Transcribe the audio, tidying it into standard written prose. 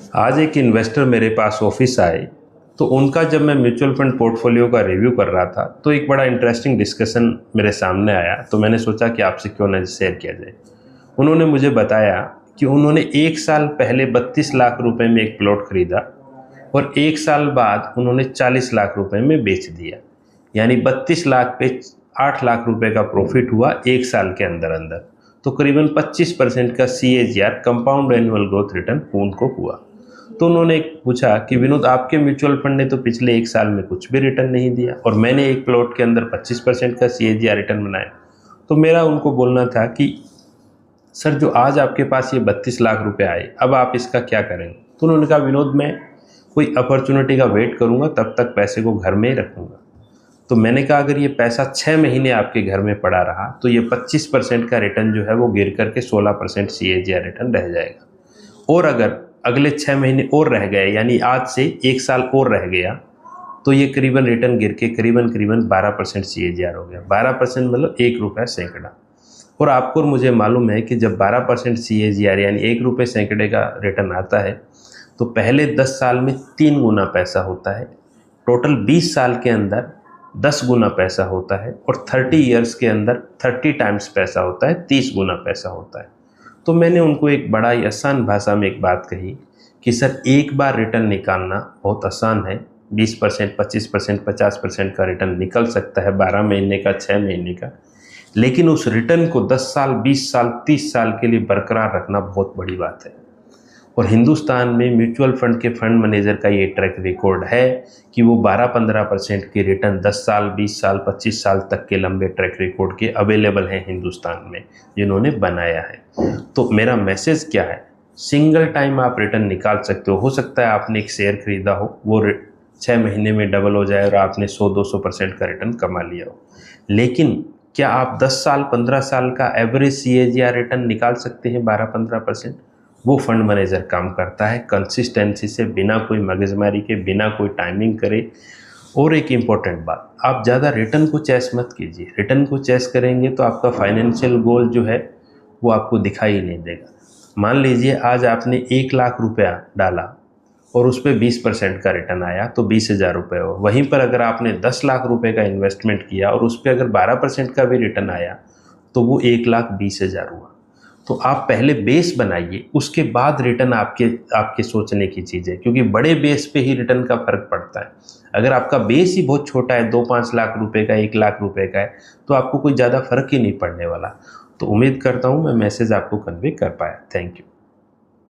आज एक इन्वेस्टर मेरे पास ऑफिस आए, तो उनका जब मैं म्यूचुअल फंड पोर्टफोलियो का रिव्यू कर रहा था तो एक बड़ा इंटरेस्टिंग डिस्कशन मेरे सामने आया। तो मैंने सोचा कि आपसे क्यों ना शेयर किया जाए। उन्होंने मुझे बताया कि उन्होंने 1 साल पहले 32 लाख रुपए में एक प्लॉट खरीदा और 1 साल बाद उन्होंने 40 लाख रुपए में बेच दिया। यानी 32 लाख पे 8 लाख रुपए का प्रॉफिट हुआ 1 साल के अंदर अंदर। तो करीबन 25% का CAGR compound annual growth return उनको हुआ। तो उन्होंने पूछा कि विनोद, आपके म्यूचुअल फंड ने तो पिछले 1 साल में कुछ भी रिटर्न नहीं दिया और मैंने एक प्लॉट के अंदर 25% का CAGR रिटर्न बनाया। तो मेरा उनको बोलना था कि सर, जो आज आपके पास ये 32 लाख रुपए आए, अब आप इसका क्या करेंगे? तो उन्होंने कहा, विनोद, मैं कोई अपॉर्चुनिटी का वेट करूंगा, तब तक पैसे को घर में ही रखूंगा। तो मैंने कहा, अगर ये पैसा 6 महीने आपके घर में पड़ा रहा तो ये 25% का रिटर्न जो है वो गिर करके 16% CAGR रिटर्न रह जाएगा। और अगर अगले 6 महीने और रह गए, यानी आज से 1 साल और रह गया, तो ये करीबन रिटर्न गिर के करीबन 12% CAGR हो गया। 12% मतलब 1 रुपया सैकड़ा। और आपको और मुझे मालूम है कि जब 12% CAGR यानी 1 रुपये सैकड़े का रिटर्न आता है तो पहले 10 साल में 3 गुना पैसा होता है, टोटल 20 साल के अंदर 10 गुना पैसा होता है और 30 ईयर्स के अंदर 30 टाइम्स पैसा होता है, 30 गुना पैसा होता है। तो मैंने उनको एक बड़ा ही आसान भाषा में एक बात कही कि सर, एक बार रिटर्न निकालना बहुत आसान है। 20%, 25%, 50% का रिटर्न निकल सकता है 12 महीने का, 6 महीने का, लेकिन उस रिटर्न को 10 साल, 20 साल, 30 साल के लिए बरकरार रखना बहुत बड़ी बात है। और हिंदुस्तान में म्यूचुअल फंड के फंड मैनेजर का ये ट्रैक रिकॉर्ड है कि वो 12-15% के रिटर्न 10 साल, 20 साल, 25 साल तक के लंबे ट्रैक रिकॉर्ड के अवेलेबल हैं हिंदुस्तान में, जिन्होंने बनाया है। तो मेरा मैसेज क्या है? सिंगल टाइम आप रिटर्न निकाल सकते हो सकता है आपने एक शेयर खरीदा हो, वो 6 महीने में डबल हो जाए और आपने 100-200% का रिटर्न कमा लिया हो, लेकिन क्या आप 10 साल, 15 साल का एवरेज CAGR रिटर्न निकाल सकते हैं 12-15%? वो फंड मैनेजर काम करता है कंसिस्टेंसी से, बिना कोई मगजमारी के, बिना कोई टाइमिंग करे। और एक इम्पॉर्टेंट बात, आप ज़्यादा रिटर्न को चेस मत कीजिए। रिटर्न को चेस करेंगे तो आपका फाइनेंशियल गोल जो है वो आपको दिखाई ही नहीं देगा। मान लीजिए आज आपने 1 लाख रुपया डाला और उस पर 20% का रिटर्न आया तो 20,000 रुपये हो। वहीं पर अगर आपने 10 लाख रुपए का इन्वेस्टमेंट किया और उस पर अगर 12% का भी रिटर्न आया तो वो 1,20,000 हुआ। तो आप पहले बेस बनाइए, उसके बाद रिटर्न आपके सोचने की चीज़ है, क्योंकि बड़े बेस पे ही रिटर्न का फर्क पड़ता है। अगर आपका बेस ही बहुत छोटा है, 2-5 लाख रुपए का, 1 लाख रुपए का है, तो आपको कोई ज़्यादा फर्क ही नहीं पड़ने वाला। तो उम्मीद करता हूँ मैं मैसेज आपको कन्वे कर पाया। Thank you.